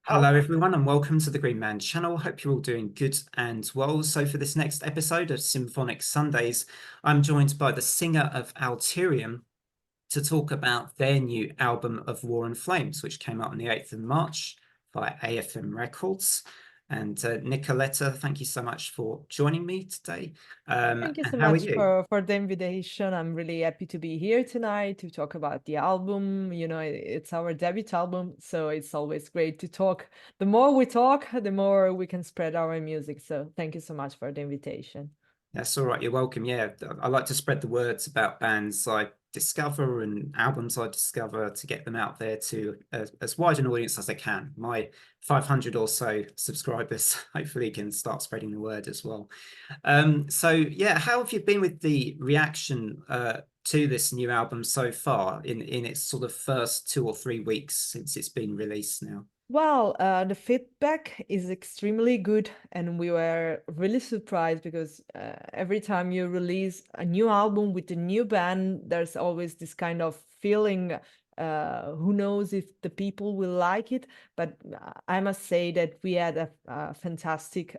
Hello, everyone, and welcome to the Green Man channel. Hope you're all doing good and well. So, for this next episode of Symphonic Sundays, I'm joined by the singer of Alterium to talk about their new album of War and Flames, which came out on the 8th of March by AFM Records. And Nicoletta, thank you so much for joining me today. Thank you And so how are much you? for the invitation. I'm really happy to be here tonight to talk about the album. It's our debut album, so it's always great to talk. The more we talk, the more we can spread our music. So thank you so much for the invitation. That's all right. You're welcome. Yeah, I like to spread the words about bands I discover and albums I discover to get them out there to as wide an audience as I can. My 500 or so subscribers hopefully can start spreading the word as well. So yeah, how have you been with the reaction to this new album so far in its sort of first 2 or 3 weeks since it's been released now? Well, the feedback is extremely good, and we were really surprised because every time you release a new album with a new band, there's always this kind of feeling. Who knows if the people will like it? But I must say that we had a fantastic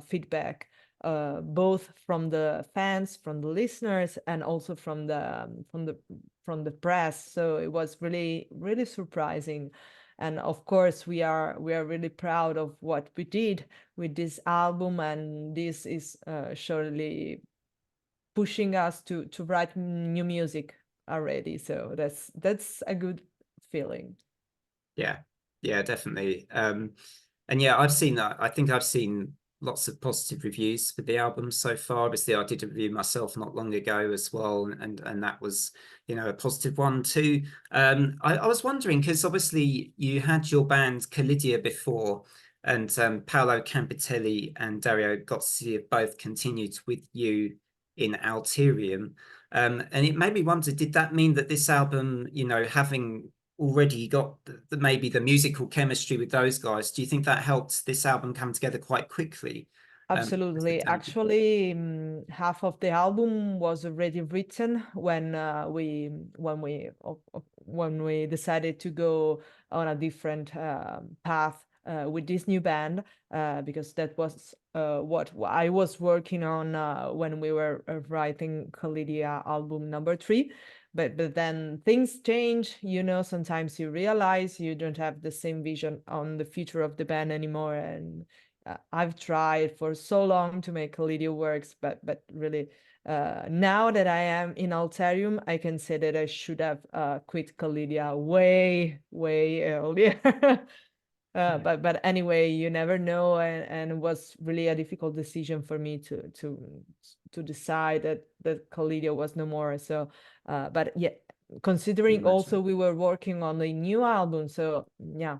feedback, both from the fans, from the listeners, and also from the press. So it was really really surprising. And of course we are really proud of what we did with this album, and this is surely pushing us to write new music already, so that's a good feeling. Yeah, yeah, definitely. And yeah, I've seen that. I think I've seen lots of positive reviews for the album so far. Obviously, I did a review myself not long ago as well, and that was, a positive one too. I was wondering because obviously you had your band Kalidia before, and Paolo Campitelli and Dario Gozzi have both continued with you in Alterium. And it made me wonder, did that mean that this album, having already got maybe the musical chemistry with those guys, do you think that helped this album come together quite quickly? As the Absolutely. tempo? Actually, half of the album was already written when we decided to go on a different path with this new band, because that was what I was working on when we were writing Kalidia album number 3. But then things change, sometimes you realize you don't have the same vision on the future of the band anymore, and I've tried for so long to make Kalidia works, but really, now that I am in Alterium, I can say that I should have quit Kalidia way, way earlier. Yeah. But anyway, you never know, and it was really a difficult decision for me to decide that Kalidia was no more. So, but yeah, Can considering also imagine. we were working on the new album, so yeah.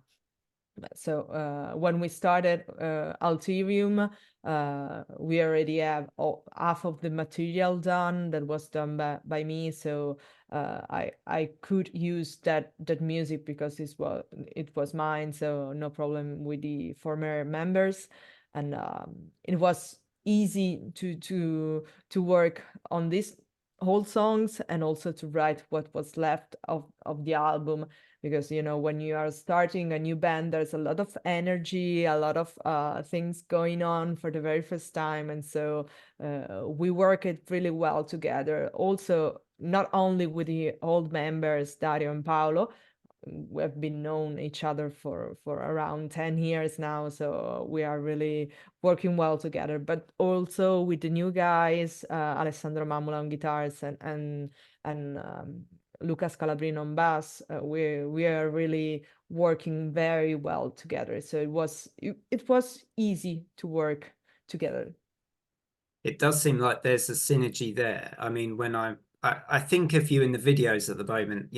So when we started Alterium, we already have half of the material done that was done by me. So I could use that music because it was mine. So no problem with the former members, and it was easy to work on these whole songs and also to write what was left of the album, because when you are starting a new band, there's a lot of energy, a lot of things going on for the very first time, and so we work it really well together, also not only with the old members Dario and Paolo. We have been known each other for around 10 years now, so we are really working well together, but also with the new guys, Alessandro Mammola on guitars, and Luca Scalabrin on bass. We are really working very well together. So it was easy to work together. It does seem like there's a synergy there. I mean, I think of you in the videos at the moment,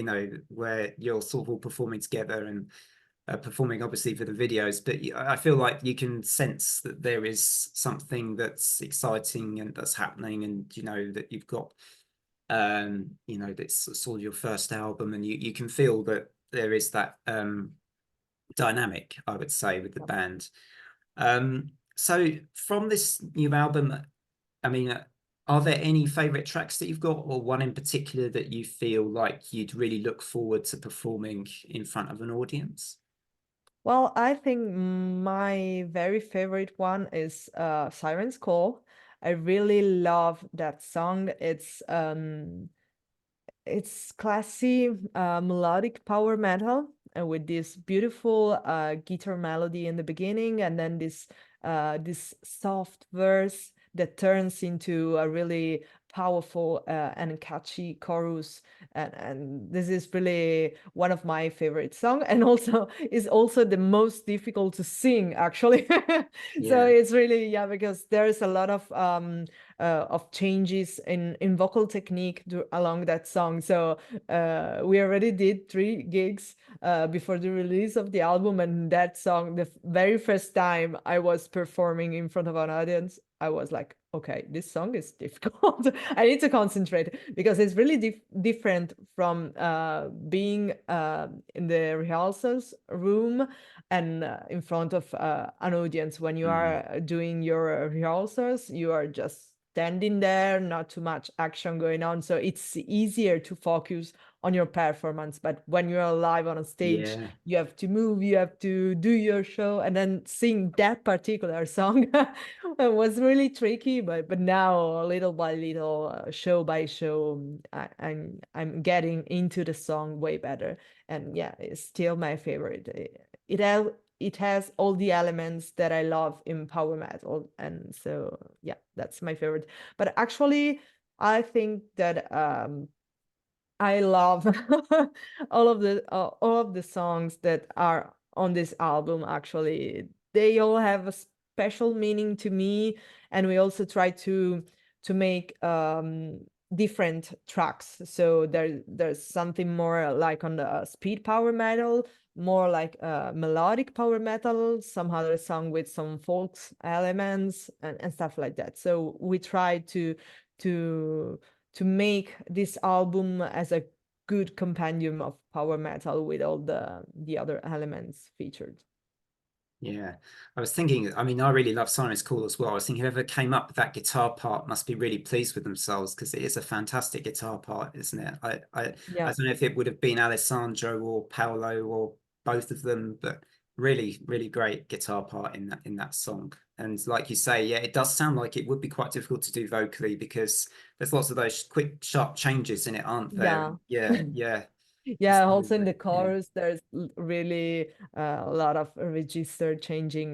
where you're sort of all performing together and performing obviously for the videos, but I feel like you can sense that there is something that's exciting and that's happening, and that you've got that's sort of your first album, and you can feel that there is that dynamic, I would say, with the band. So from this new album, I mean, are there any favorite tracks that you've got, or one in particular that you feel like you'd really look forward to performing in front of an audience? Well, I think my very favorite one is Siren's Call. I really love that song. It's classy melodic power metal with this beautiful guitar melody in the beginning, and then this soft verse that turns into a really powerful and catchy chorus. And this is really one of my favorite songs, and also is also the most difficult to sing, actually. So Yeah, it's really, yeah, because there's a lot of changes in vocal technique along that song. So we already did 3 gigs before the release of the album, and that song, the very first time I was performing in front of an audience, I was like, okay, this song is difficult. I need to concentrate because it's really different from being in the rehearsals room and in front of an audience. When you are doing your rehearsals, you are just standing there, not too much action going on. So it's easier to focus on your performance. But when you're live on a stage, yeah, you have to move, you have to do your show, and then sing that particular song. It was really tricky, but now little by little, show by show, I'm getting into the song way better. And yeah, it's still my favorite. It has all the elements that I love in power metal, and so yeah, that's my favorite. But actually, I think that I love all of the songs that are on this album. Actually, they all have a special meaning to me, and we also try to make different tracks. So there's something more like on the speed power metal, more like melodic power metal, some other song with some folk elements and stuff like that. So we try to to make this album as a good compendium of power metal with all the other elements featured. yeah. I was thinking, I mean, I really love Siren's Call as well. I was thinking whoever came up with that guitar part must be really pleased with themselves because it is a fantastic guitar part, isn't it? I Yeah. don't know if it would have been Alessandro or Paolo or both of them, but really, really great guitar part in that song. And like you say, yeah, it does sound like it would be quite difficult to do vocally because there's lots of those quick, sharp changes in it, aren't there? Yeah. Yeah, yeah. Yeah, also in the Yeah, chorus, there's really a lot of register changing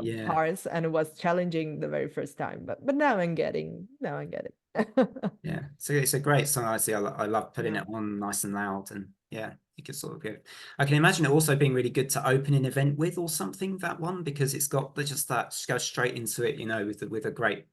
yeah. parts, and it was challenging the very first time. But now I'm getting. Yeah, so it's a great song. I see. I love putting Yeah. it on nice and loud, and yeah, you can sort of go. I can imagine it also being really good to open an event with or something. That one because it's got just that just go straight into it, you know, with a great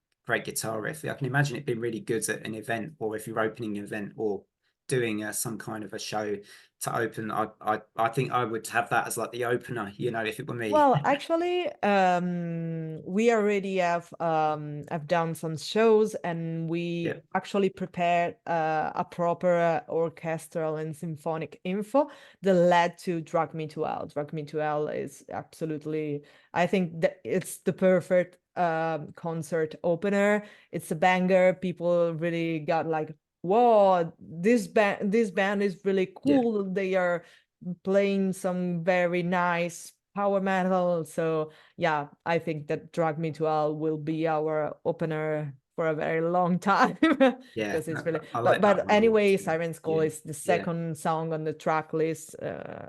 guitar riff. I can imagine it being really good at an event, or if you're opening an event or doing some kind of a show to open. I think I would have that as like the opener, you know, if it were me. Well, actually, we already have done some shows, and we Yeah, actually prepared a proper orchestral and symphonic info that led to Drag Me to Hell. Drag Me to Hell is absolutely, I think that it's the perfect concert opener. It's a banger. People really got like, whoa, this band is really yeah, cool. They are playing some very nice power metal. So yeah, I think that Drag Me to Hell will be our opener for a very long time yeah. because it's really, I but like that one a lot anyway, too. Siren's Call Yeah, is the yeah. second song on the track list,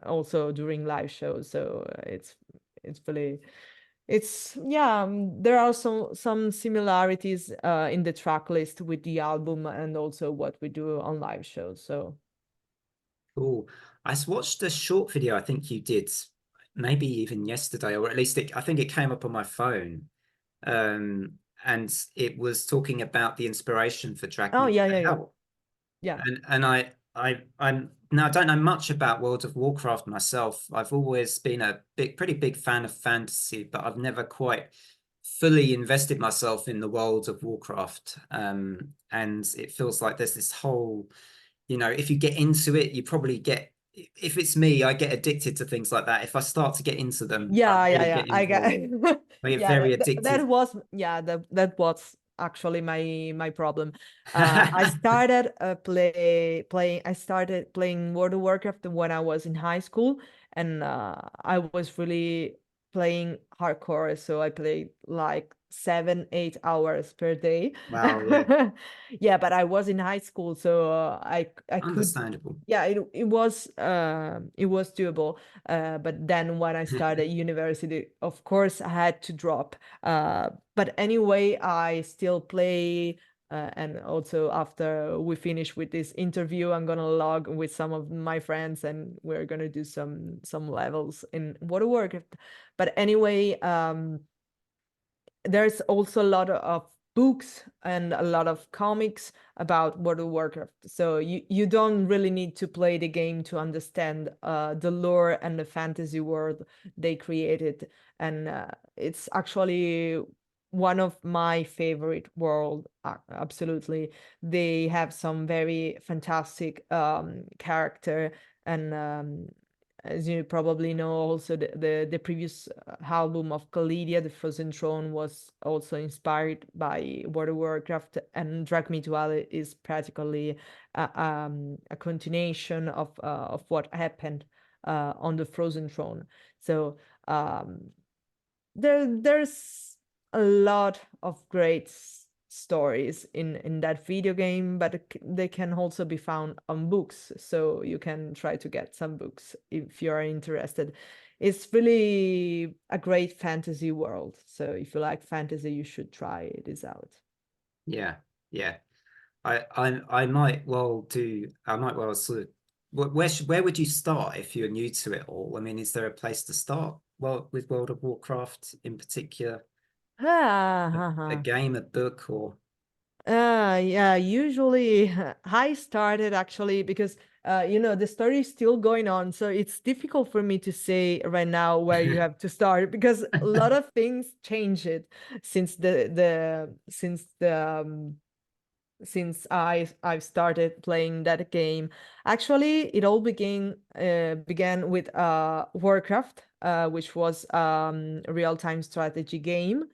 also during live shows. So it's really, it's, yeah, there are some similarities in the track list with the album and also what we do on live shows. So Cool. Watched a short video I think you did maybe even yesterday, or at least I think it came up on my phone. Um, and it was talking about the inspiration for Drag oh Me to yeah, yeah, yeah, Hell. yeah. I'm now I don't know much about World of Warcraft myself. I've always been a pretty big fan of fantasy, but I've never quite fully invested myself in the world of Warcraft. And it feels like there's this whole, you know, if you get into it, you probably get, if it's me, I get addicted to things like that. If I start to get into them, I Yeah, yeah, really yeah. get I involved. get I get yeah, very that addicted. was, yeah, that was actually my problem. I started playing I started playing World of Warcraft when I was in high school, and I was really playing hardcore, so I played like 7-8 hours per day. Wow, yeah, Yeah, but I was in high school, so I could, understandable. yeah, it was doable. But then when I started university, of course I had to drop. But anyway, I still play. And also after we finish with this interview, I'm gonna log with some of my friends and we're gonna do some levels in World of Warcraft. But anyway, there's also a lot of books and a lot of comics about World of Warcraft. So you don't really need to play the game to understand the lore and the fantasy world they created. And it's actually one of my favorite world, absolutely. They have some very fantastic character, and as you probably know, also the previous album of Kalidia, The Frozen Throne, was also inspired by World of Warcraft, and Drag Me to Hell is practically a continuation of what happened on the Frozen Throne. So there's a lot of great stories in that video game, but they can also be found on books, so you can try to get some books if you're interested. It's really a great fantasy world, so if you like fantasy, you should try this out. Yeah, yeah. I might well do. I might well sort of. Where would you start if you're new to it all? I mean, is there a place to start? Well, with World of Warcraft in particular, a game, a book, or Yeah, usually I started actually because the story is still going on, so it's difficult for me to say right now where you have to start because a lot of things change it since since I've started playing that game. Actually, it all began with Warcraft, which was a real-time strategy game.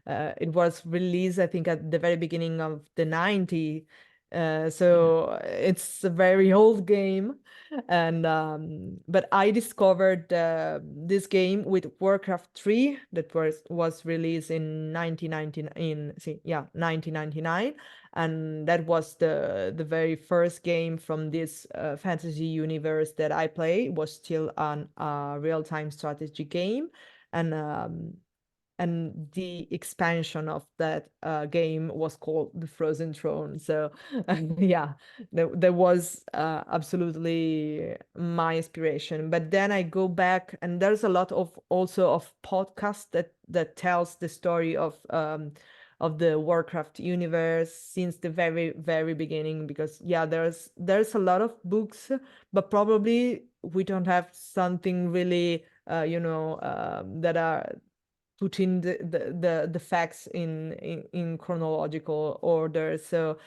It was released, I think, at the very beginning of the 90s. So it's a very old game, and but I discovered this game with Warcraft 3 that was released in 1999, and that was the very first game from this fantasy universe that I play. It was still an real-time strategy game, and the expansion of that game was called The Frozen Throne. So yeah, there was absolutely my inspiration. But then I go back, and there's a lot of also of podcasts that tells the story of the Warcraft universe since the very very beginning, because yeah, there's a lot of books, but probably we don't have something really that are putting the facts in chronological order. So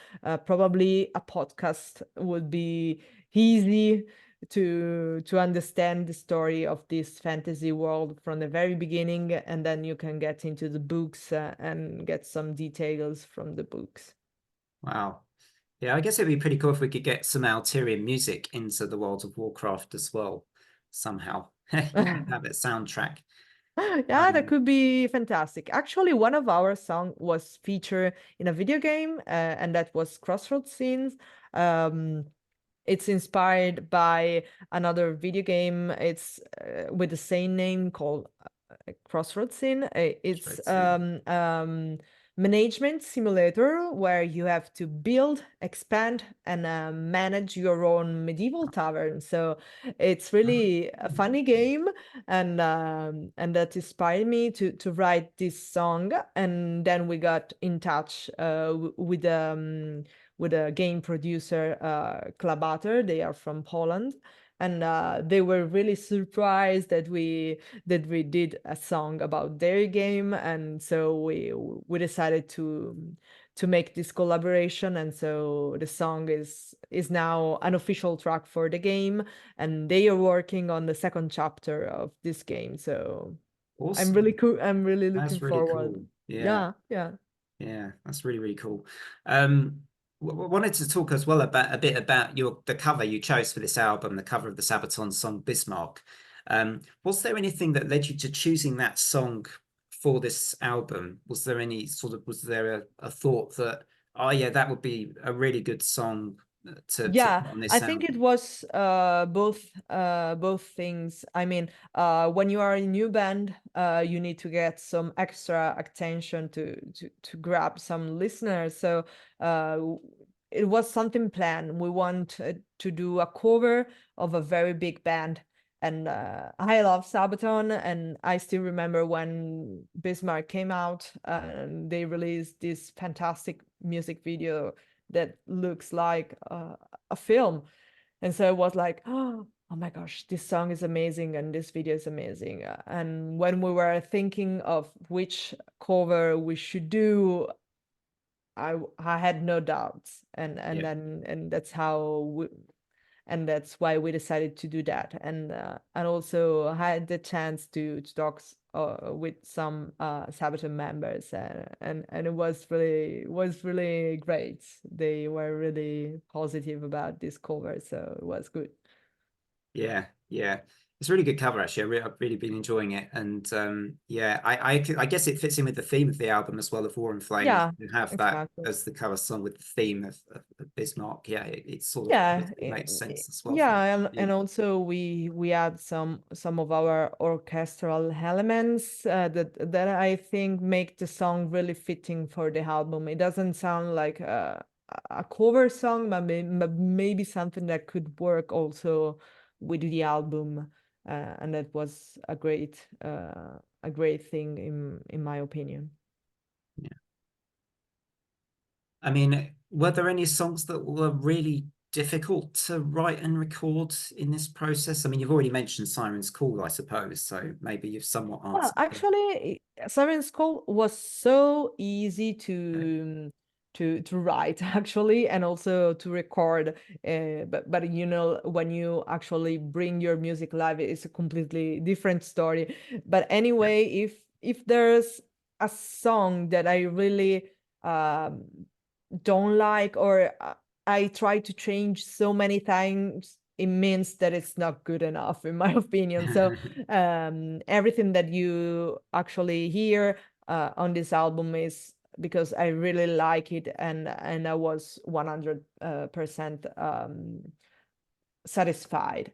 probably a podcast would be easy to understand the story of this fantasy world from the very beginning, and then you can get into the books and get some details from the books. wow. Yeah, I guess it'd be pretty cool if we could get some Alterium music into the World of Warcraft as well, somehow. You can have it soundtrack. Yeah, that could be fantastic. Actually, one of our song was featured in a video game, and that was Crossroads Inn. Um, it's inspired by another video game. It's with the same name called Crossroads Inn. It's management simulator where you have to build, expand, and manage your own medieval tavern. So it's really a funny game, and that inspired me to write this song. And then we got in touch with a game producer, Klabater. They are from Poland, and they were really surprised that we did a song about their game, and so we decided to make this collaboration, and so the song is now an official track for the game, and they are working on the second chapter of this game. So Awesome. I'm really looking That's really forward. cool. Yeah. Yeah, yeah. Yeah, that's really, really cool. Wanted to talk as well about a bit about the cover you chose for this album, the cover of the Sabaton song Bismarck. Was there anything that led you to choosing that song for this album? Was there any was there a thought that, oh yeah, that would be a really good song to Yeah, put on this I think it album? was both things. I mean, when you are a new band, you need to get some extra attention to grab some listeners. So it was something planned. We want to do a cover of a very big band. And I love Sabaton, and I still remember when Bismarck came out and they released this fantastic music video that looks like a film. And so it was like, oh my gosh, this song is amazing and this video is amazing. And when we were thinking of which cover we should do, I had no doubts, and Yeah. then and that's how we, and that's why we decided to do that. And also had the chance to talk with some Sabaton members, and it was really great. They were really positive about this cover, so it was good. Yeah, yeah. It's a really good cover, actually. I've really been enjoying it. And yeah, I guess it fits in with the theme of the album as well, of War and Flame. Yeah, You have that exactly. as the cover song with the theme of Bismarck. Yeah, it sort of Yeah, makes sense as well from yeah, that and view. also we add some of our orchestral elements that I think make the song really fitting for the album. It doesn't sound like a cover song, but maybe something that could work also with the album, and that was a great thing in my opinion. Yeah. I mean, were there any songs that were really difficult to write and record in this process? I mean, you've already mentioned Siren's Call, I suppose, so maybe you've somewhat Well, answered that. actually, Siren School was so easy to write actually, and also to record. But you know, when you actually bring your music live, it's a completely different story. But Yeah. anyway, if there's a song that I really um, don't like, or I try to change so many times, it means that it's not good enough in my opinion. So everything that you actually hear on this album is because I really like it, and I was 100% satisfied.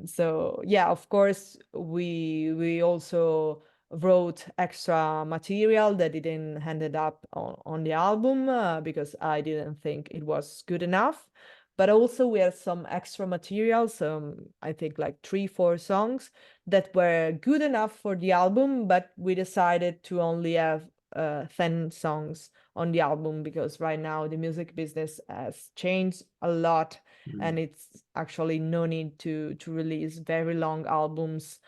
So yeah, of course, we also wrote extra material that didn't ended up on the album because I didn't think it was good enough. But also we had some extra material, some I think like 3, 4 songs that were good enough for the album, but we decided to only have 10 songs on the album because right now the music business has changed a lot, Mm, and it's actually no need to release very long albums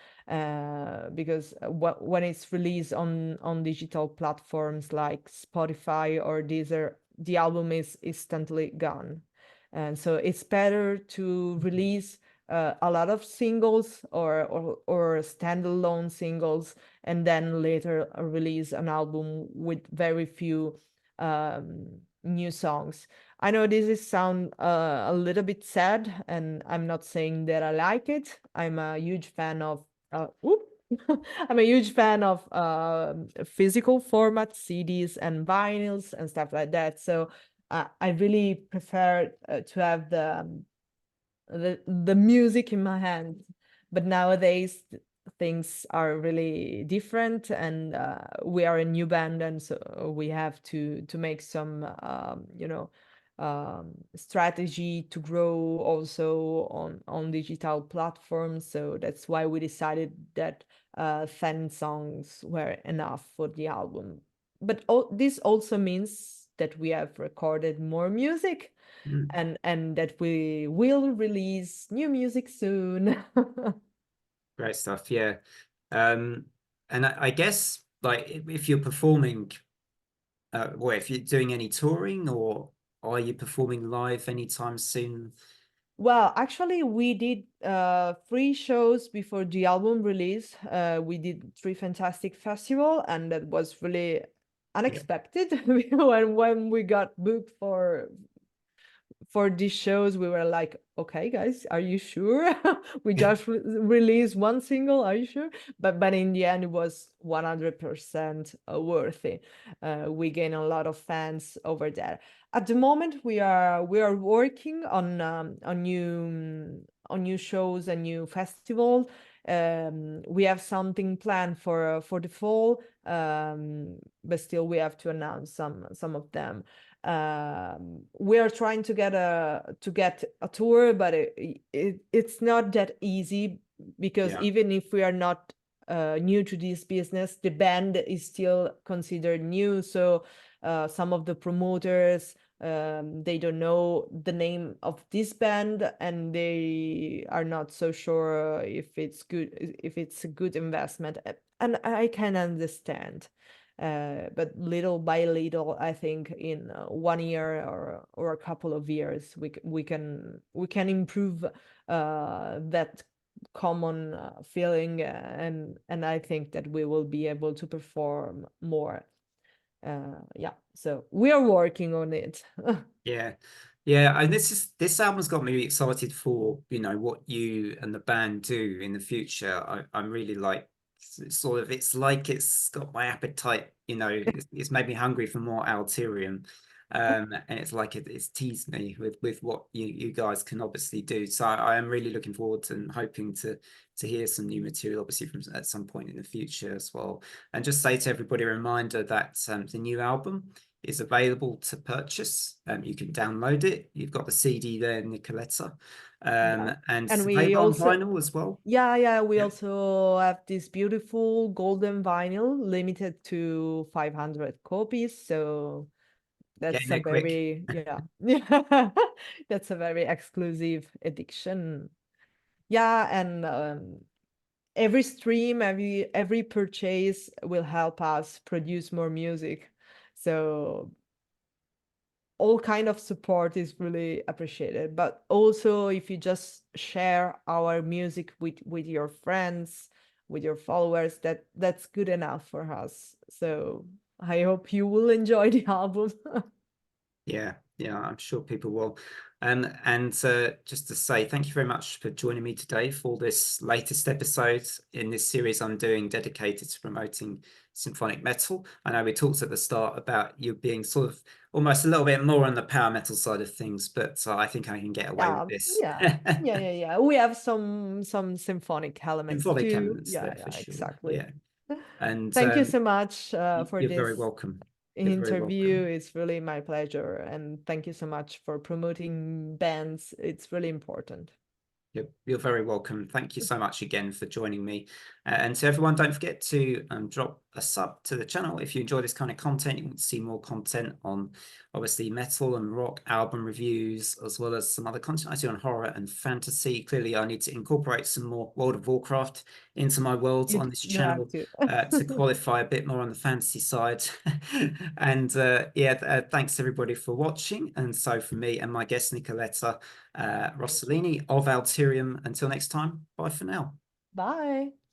because when it's released on digital platforms like Spotify or Deezer, the album is instantly gone. And so it's better to release a lot of singles or standalone singles, and then later release an album with very few new songs. I know this is sound a little bit sad, and I'm not saying that I like it. I'm a huge fan of whoop. I'm a huge fan of physical format, CDs and vinyls and stuff like that. So I really prefer to have the music in my hand. But nowadays things are really different, and we are a new band, and so we have to make some strategy to grow also on digital platforms. So that's why we decided that 10 songs were enough for the album. But this also means that we have recorded more music, mm. and that we will release new music soon. Great stuff. Yeah. Um, and I guess like if you're performing, well, if you're doing any touring, or are you performing live anytime soon? Well, actually, we did 3 shows before the album release. We did 3 fantastic festival, and that was really Yeah. unexpected when we got booked for these shows, we were like, okay, guys, are you sure? We just released one single, are you sure? But in the end, it was 100% worthy. We gained a lot of fans over there. At the moment, we are working on new shows and new festivals. We have something planned for the fall, but still we have to announce some of them. We are trying to get a tour, but it's not that easy, because Yeah. even if we are not new to this business, the band is still considered new. So some of the promoters, they don't know the name of this band, and they are not so sure if it's a good investment. And I can understand. But little by little, I think in 1 year or a couple of years, we can improve that common feeling, and I think that we will be able to perform more. Yeah, so we are working on it. Yeah. Yeah, and this album's got me excited for, you know, what you and the band do in the future. I'm really like sort of, it's like it's got my appetite, you know, it's made me hungry for more Alterium. And it's like it's teased me with what you guys can obviously do. So I am really looking forward to and hoping to hear some new material, obviously from at some point in the future as well. And just say to everybody a reminder that the new album is available to purchase. You can download it. You've got the CD there, Nicoletta, Yeah. and And it's we available on also, vinyl as well. yeah, we Yeah, also have this beautiful golden vinyl limited to 500 copies. So that's getting a it quick. very, yeah, that's a very exclusive edition. Yeah, and every stream, every purchase will help us produce more music. So all kind of support is really appreciated. But also, if you just share our music with your friends, with your followers, that's good enough for us. So I hope you will enjoy the album. Yeah, I'm sure people will. And just to say thank you very much for joining me today for this latest episode in this series I'm doing dedicated to promoting symphonic metal. I know we talked at the start about you being sort of almost a little bit more on the power metal side of things, but I think I can get away with Yeah, this. yeah. We have some symphonic elements Symphonic too. elements Yeah, there for yeah, sure. exactly. Yeah. And Thank you so much for you're this very welcome. You're very interview. welcome. It's really my pleasure. And thank you so much for promoting bands. It's really important. You're very welcome. Thank you so much again for joining me. And to everyone, don't forget to drop a sub to the channel if you enjoy this kind of content. You want to see more content on obviously metal and rock album reviews, as well as some other content I do on horror and fantasy. Clearly, I need to incorporate some more World of Warcraft into my worlds on this You have channel to. to qualify a bit more on the fantasy side. And thanks everybody for watching. And so for me and my guest, Nicoletta Thank you. Rosellini of Alterium. Until next time, bye for now. Bye.